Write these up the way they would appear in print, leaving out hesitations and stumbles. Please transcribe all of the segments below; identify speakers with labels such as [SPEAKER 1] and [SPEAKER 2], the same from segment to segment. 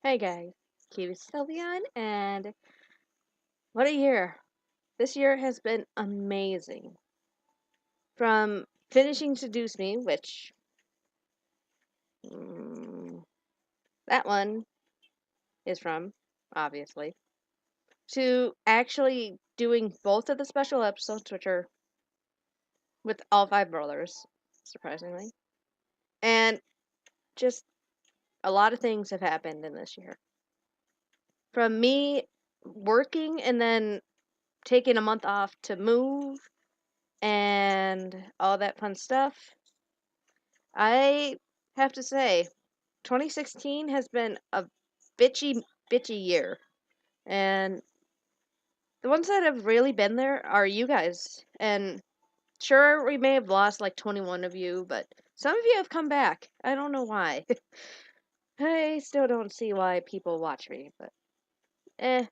[SPEAKER 1] Hey guys, KiwiSylveon, and what a year! This year has been amazing. From finishing Seduce Me, which mm, that one is from, obviously, to actually doing both of the special episodes, which are with all five brothers, surprisingly. And just a lot of things have happened in this year. From me working and then taking a month off to move and all that fun stuff. I have to say, 2016 has been a bitchy year. And the ones that have really been there are you guys. And sure, we may have lost like 21 of you, but some of you have come back. I don't know why. I still don't see why people watch me, but eh.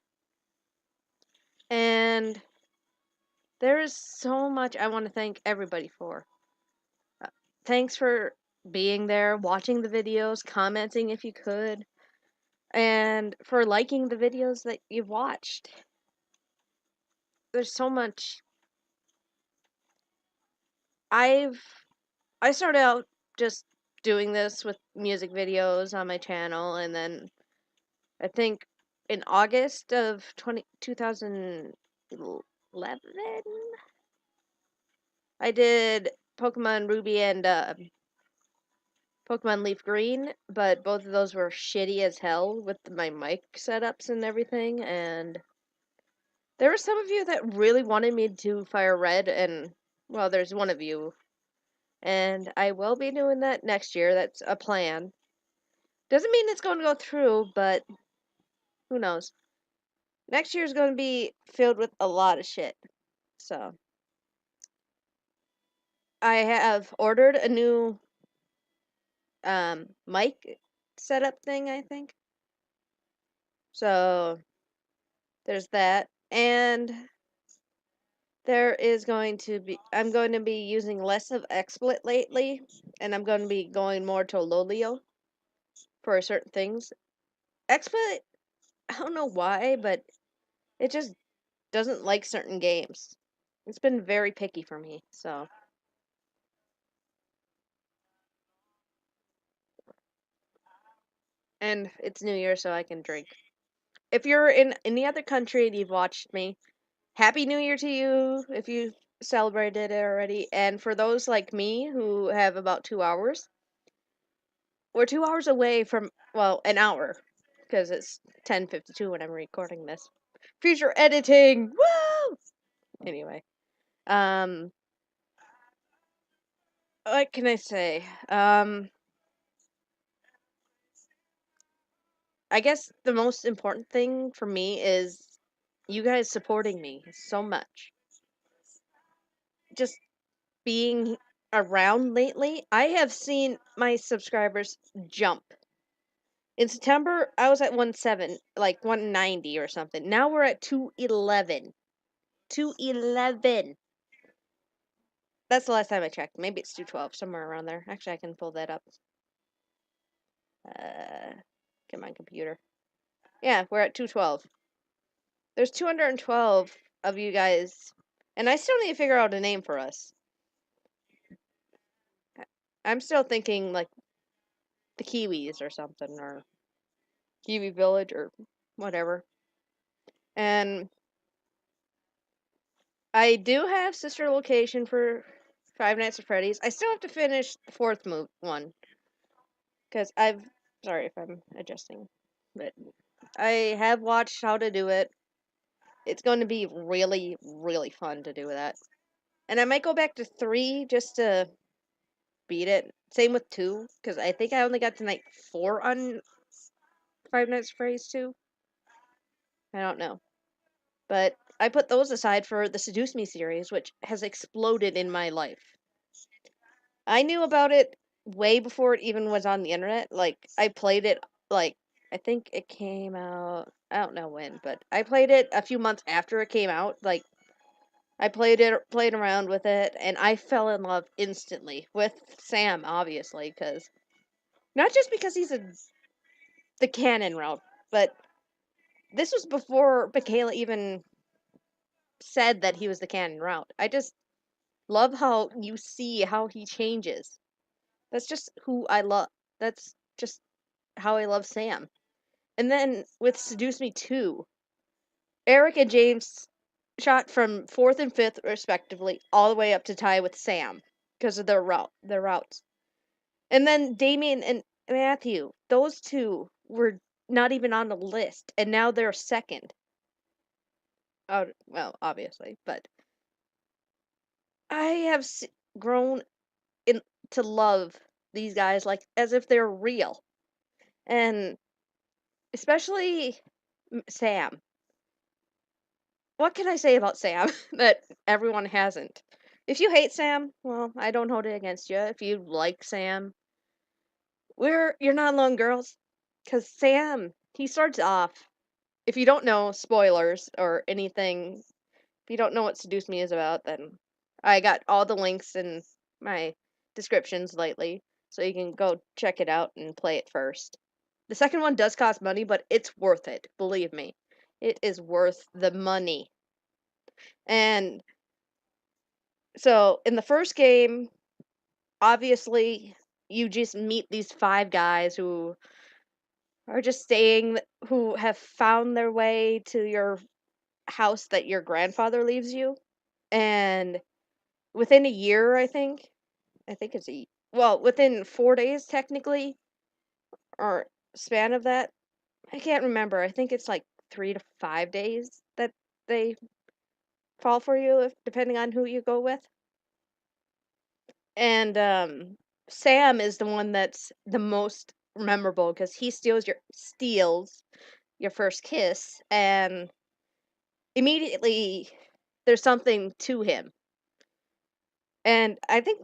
[SPEAKER 1] And there is so much I want to thank everybody for. Uh, Thanks for being there, watching the videos, commenting if you could, and for liking the videos that you've watched. There's so much. I've I started out just doing this with music videos on my channel, and then I think in August of 2011 I did Pokemon Ruby and Pokemon Leaf Green, but both of those were shitty as hell with my mic setups and everything, and there were some of you that really wanted me to do Fire Red, and, well, there's one of you, and I will be doing that next year. That's a plan. Doesn't mean it's going to go through, but who knows. Next year is going to be filled with a lot of shit. So, I have ordered a new mic setup thing, I think. So, there's that. And I'm going to be using less of XSplit lately, and I'm going to be going more to Lolio for certain things. XSplit, I don't know why, but it just doesn't like certain games. It's been very picky for me, so. And it's New Year, so I can drink. If you're in any other country and you've watched me, Happy New Year to you if you celebrated it already. And for those like me who have about 2 hours, we're 2 hours away from, well, an hour, because it's 10:52 when I'm recording this. Future editing! Woo! Anyway, um, what can I say? I guess the most important thing for me is you guys supporting me so much. Just being around lately, I have seen my subscribers jump. In September, I was at 1.7, like 190 or something. Now we're at 211. 211. That's the last time I checked. Maybe it's 212, somewhere around there. Actually, I can pull that up. Get my computer. Yeah, we're at 212. There's 212 of you guys, and I still need to figure out a name for us. I'm still thinking like the Kiwis or something, or Kiwi Village or whatever. And I do have sister location for Five Nights at Freddy's. I still have to finish the fourth one because sorry if I'm adjusting, but I have watched how to do it. It's going to be really, really fun to do that. And I might go back to 3 just to beat it. Same with 2, because I think I only got to night 4 on Five Nights at Freddy's 2. I don't know. But I put those aside for the Seduce Me series, which has exploded in my life. I knew about it way before it even was on the internet. Like, I played it, like, I think it came out, I don't know when, but I played it a few months after it came out. Like, I played around with it, and I fell in love instantly with Sam, obviously, because not just because he's the canon route, but this was before Michaela even said that he was the canon route. I just love how you see how he changes. That's just who I love. That's just how I love Sam. And then with Seduce Me 2, Erik and James shot from fourth and fifth respectively, all the way up to tie with Sam because of their routes. And then Damien and Matthew, those two were not even on the list, and now they're second. Oh, well, obviously, but I have grown in to love these guys like as if they're real, and especially Sam. What can I say about Sam that everyone hasn't? If you hate Sam, well, I don't hold it against you. If you like Sam, you're not alone, girls. Cause Sam, he starts off. If you don't know spoilers or anything, if you don't know what Seduce Me is about, then I got all the links in my descriptions lately, so you can go check it out and play it first. The second one does cost money, but it's worth it. Believe me, it is worth the money. And so in the first game, obviously, you just meet these five guys who are just staying, who have found their way to your house that your grandfather leaves you. And within a year, I think it's well, within 4 days, technically, or span of that, I can't remember. I think it's like 3 to 5 days that they fall for you, if depending on who you go with. And Sam is the one that's the most memorable because he steals your first kiss, and immediately there's something to him. And I think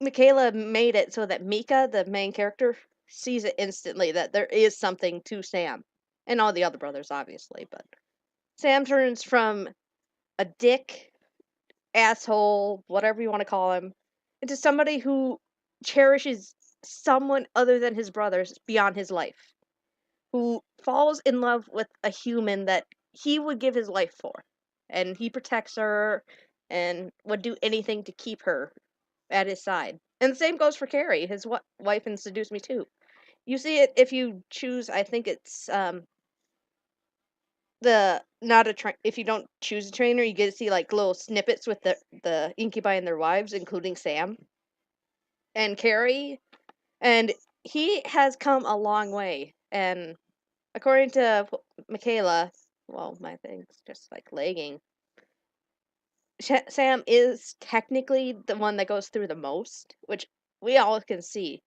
[SPEAKER 1] Michaela made it so that Mika, the main character, sees it instantly that there is something to Sam and all the other brothers, obviously. But Sam turns from a dick, asshole, whatever you want to call him, into somebody who cherishes someone other than his brothers beyond his life, who falls in love with a human that he would give his life for. And he protects her and would do anything to keep her at his side. And the same goes for Carrie, his wife in Seduce Me Too. You see it if you choose, I think it's the not a train. If you don't choose a trainer, you get to see like little snippets with the incubi and their wives, including Sam and Carrie, and he has come a long way. And according to Michaela, well, my thing's just like lagging. Sam is technically the one that goes through the most, which we all can see.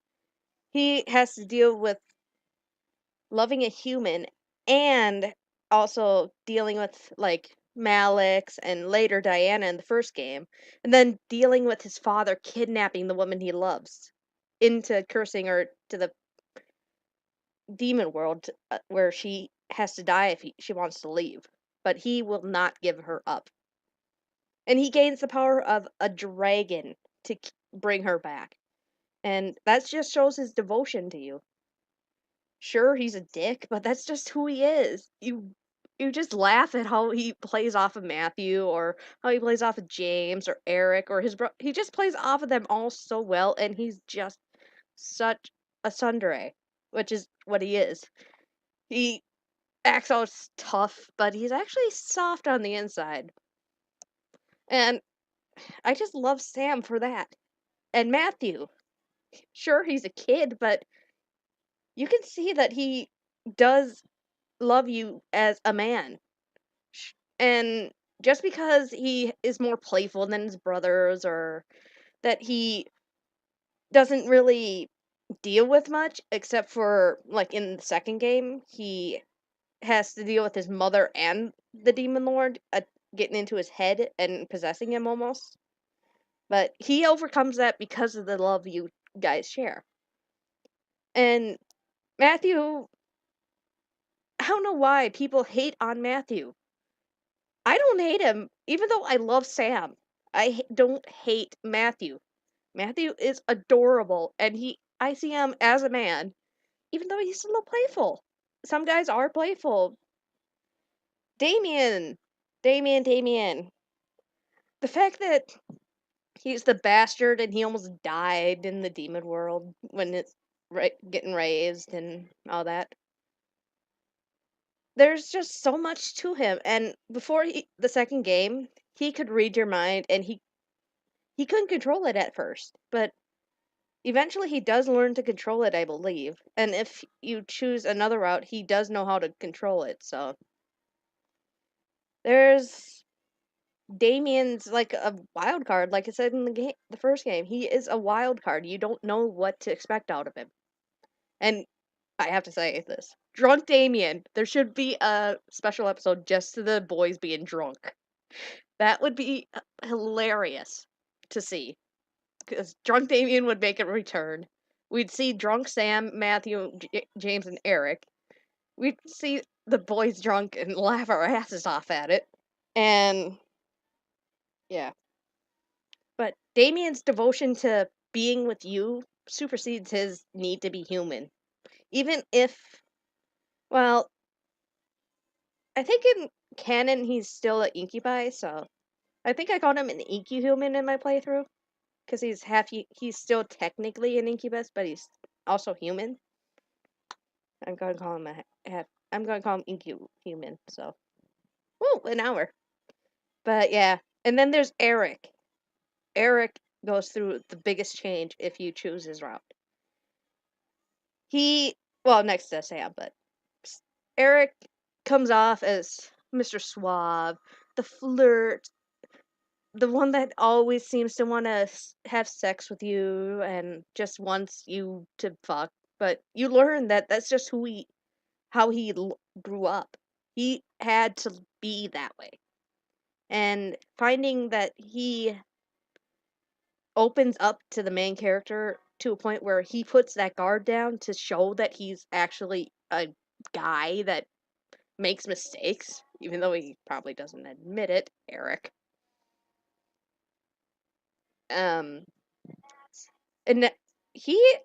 [SPEAKER 1] He has to deal with loving a human and also dealing with like Malix and later Diana in the first game, and then dealing with his father kidnapping the woman he loves into cursing her to the demon world where she has to die if she wants to leave. But he will not give her up. And he gains the power of a dragon to bring her back. And that just shows his devotion to you. Sure, he's a dick, but that's just who he is. You just laugh at how he plays off of Matthew or how he plays off of James or Erik or his bro. He just plays off of them all so well, and he's just such a tsundere, which is what he is. He acts all tough, but he's actually soft on the inside. And I just love Sam for that. And Matthew, sure, he's a kid, but you can see that he does love you as a man. And just because he is more playful than his brothers or that he doesn't really deal with much except for like in the second game, he has to deal with his mother and the demon lord getting into his head and possessing him almost. But he overcomes that because of the love you guys share. And Matthew, I don't know why people hate on Matthew. I don't hate him, even though I love Sam. Don't hate Matthew. Matthew is adorable, and I see him as a man, even though he's a little playful. some guys are playful. Damien, Damien. The fact that he's the bastard and he almost died in the demon world when it's getting raised and all that. There's just so much to him, and before the second game, he could read your mind, and he couldn't control it at first, but eventually he does learn to control it, I believe. And if you choose another route, he does know how to control it. So there's Damien's like a wild card, like I said in the first game. He is a wild card. You don't know what to expect out of him. And I have to say this. Drunk Damien. There should be a special episode just to the boys being drunk. That would be hilarious to see. Because drunk Damien would make a return. We'd see drunk Sam, Matthew, James, and Erik. We'd see the boys drunk and laugh our asses off at it. And yeah. But Damien's devotion to being with you supersedes his need to be human. Even if, well, I think in canon he's still an incubi, so I think I called him an incuhuman in my playthrough because he's still technically an incubus, but he's also human. I'm going to call him I'm going to call him incuhuman. So, woo, an hour. But yeah, and then there's Erik. Erik goes through the biggest change if you choose his route. Well, next to Sam, but Erik comes off as Mr. Suave, the flirt, the one that always seems to want to have sex with you and just wants you to fuck. But you learn that that's just how he grew up. He had to be that way. And finding that he opens up to the main character to a point where he puts that guard down to show that he's actually a guy that makes mistakes, even though he probably doesn't admit it, Erik. And he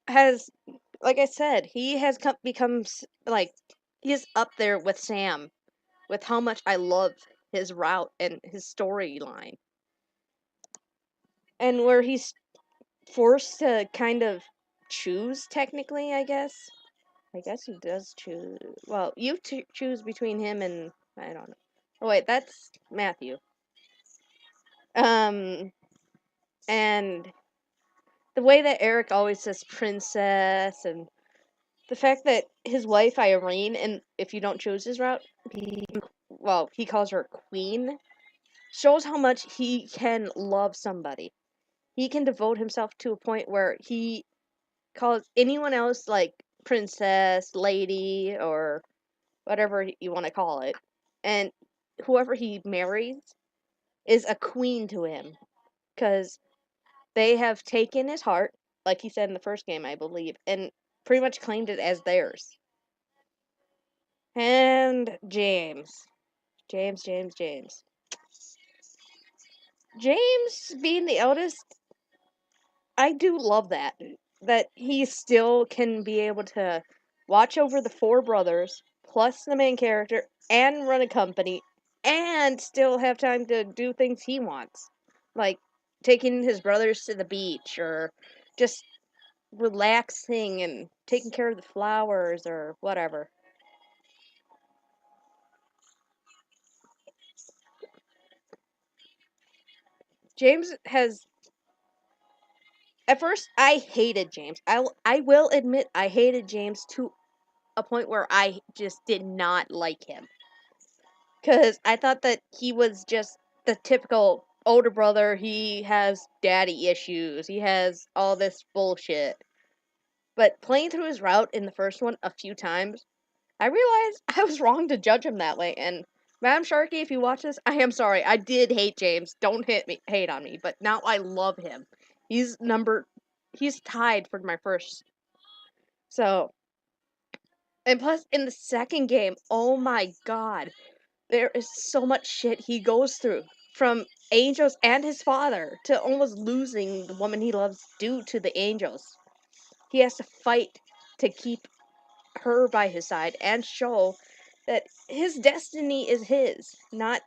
[SPEAKER 1] has, like I said, he has become like he's up there with Sam with how much I love his route and his storyline, and where he's forced to kind of choose. Technically, I guess. I guess he does choose. Well, you choose between him and I don't know. Oh wait, that's Matthew. Um, and the way that Erik always says princess, and the fact that his wife Irene, and if you don't choose his route, he calls her queen, shows how much he can love somebody. He can devote himself to a point where he calls anyone else like princess, lady, or whatever you want to call it, and whoever he marries is a queen to him because they have taken his heart, like he said in the first game, I believe, and pretty much claimed it as theirs. And James. James being the eldest, I do love that. That he still can be able to watch over the four brothers, plus the main character, and run a company, and still have time to do things he wants. Like taking his brothers to the beach, or just relaxing and taking care of the flowers, or whatever. James has At first, I hated James. I will admit I hated James to a point where I just did not like him. Because I thought that he was just the typical older brother. He has daddy issues. He has all this bullshit. But playing through his route in the first one a few times, I realized I was wrong to judge him that way. And Madam Sharky, if you watch this, I am sorry. I did hate James. Don't hate on me. But now I love him. He's tied for my first. So, and plus in the second game, oh my god, there is so much shit he goes through. From angels and his father to almost losing the woman he loves due to the angels. He has to fight to keep her by his side and show that his destiny is his, not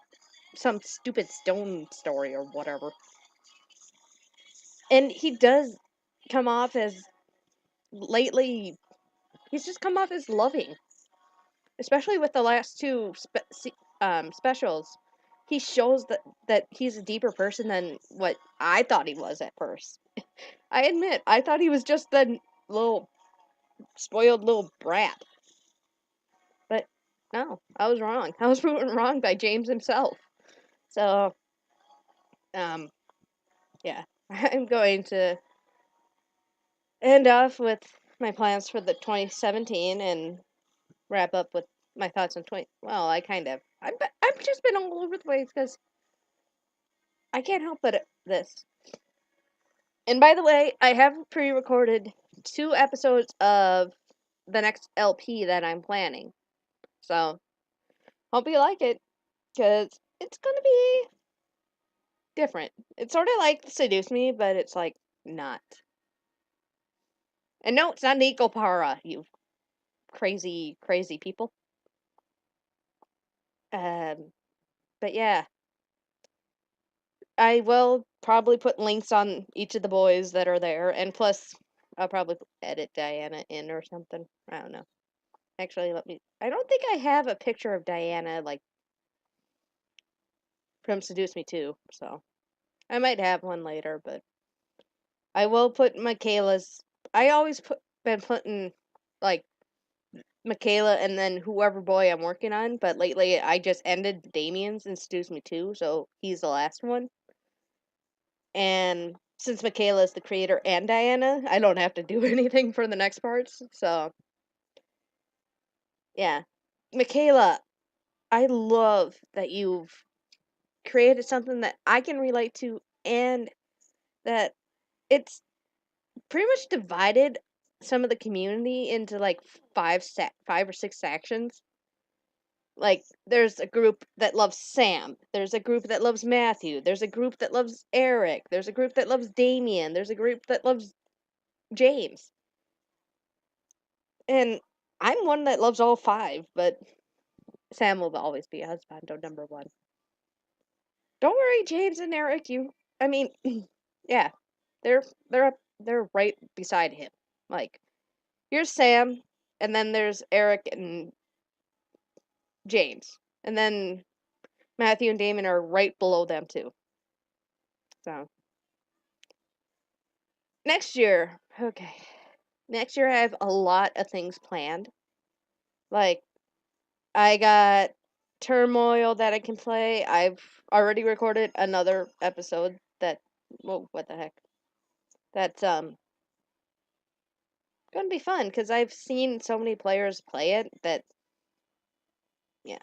[SPEAKER 1] some stupid stone story or whatever. And he does come off as lately, he's just come off as loving, especially with the last two specials. He shows that he's a deeper person than what I thought he was at first. I admit, I thought he was just the little spoiled little brat. But no, I was wrong. I was proven wrong by James himself. So, yeah, I'm going to end off with my plans for the 2017 and wrap up with my thoughts on 20. Well, I've just been all over the place because I can't help but this. And by the way, I have pre-recorded 2 episodes of the next LP that I'm planning. So, hope you like it, because it's gonna be different. It's sort of like Seduce Me, but it's like not. And no, it's not Nico Para, you crazy, crazy people. But yeah, I will probably put links on each of the boys that are there, and plus, I'll probably edit Diana in or something. I don't know. Actually, I don't think I have a picture of Diana, like, from Seduce Me too, so. I might have one later, but I will put Michaela's. I always been putting, like, Michaela and then whoever boy I'm working on, but lately I just ended Damien's and Seduce Me too, so he's the last one. And since Michaela is the creator and Diana, I don't have to do anything for the next parts. So, yeah. Michaela, I love that you've created something that I can relate to and that it's pretty much divided some of the community into like 5 or 6 sections. Like, there's a group that loves Sam. There's a group that loves Matthew. There's a group that loves Erik. There's a group that loves Damien. There's a group that loves James. And I'm one that loves all 5, but Sam will always be husbando number 1. Don't worry, James and Erik, I mean, yeah, they're right beside him. Like, here's Sam, and then there's Erik and James. And then Matthew and Damon are right below them too. So, next year, okay. Next year I have a lot of things planned. Like, I got Turmoil that I can play. I've already recorded another episode that, whoa, what the heck? That's gonna be fun because I've seen so many players play it that, yeah.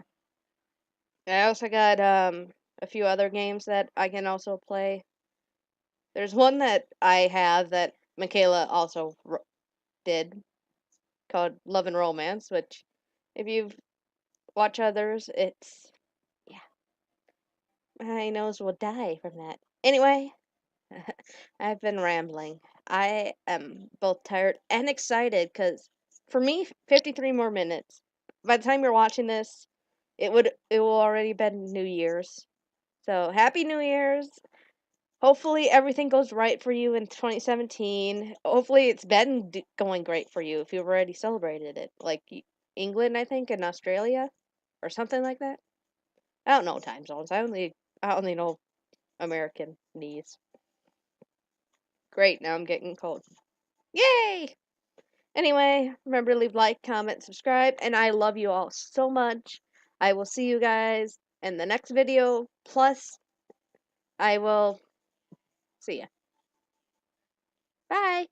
[SPEAKER 1] I also got a few other games that I can also play. There's one that I have that Michaela also did called Love and Romance, which if you've watched others, it's, yeah, my nose will die from that. Anyway, I've been rambling. I am both tired and excited because for me, 53 more minutes. By the time you're watching this, it will already been New Year's. So happy New Year's. Hopefully everything goes right for you in 2017. Hopefully it's been going great for you if you've already celebrated it. Like England, I think, and Australia or something like that. I don't know time zones. I only know American knees. Great, now I'm getting cold. Yay! Anyway, remember to leave like, comment, subscribe, and I love you all so much. I will see you guys in the next video. Plus, I will see ya. Bye!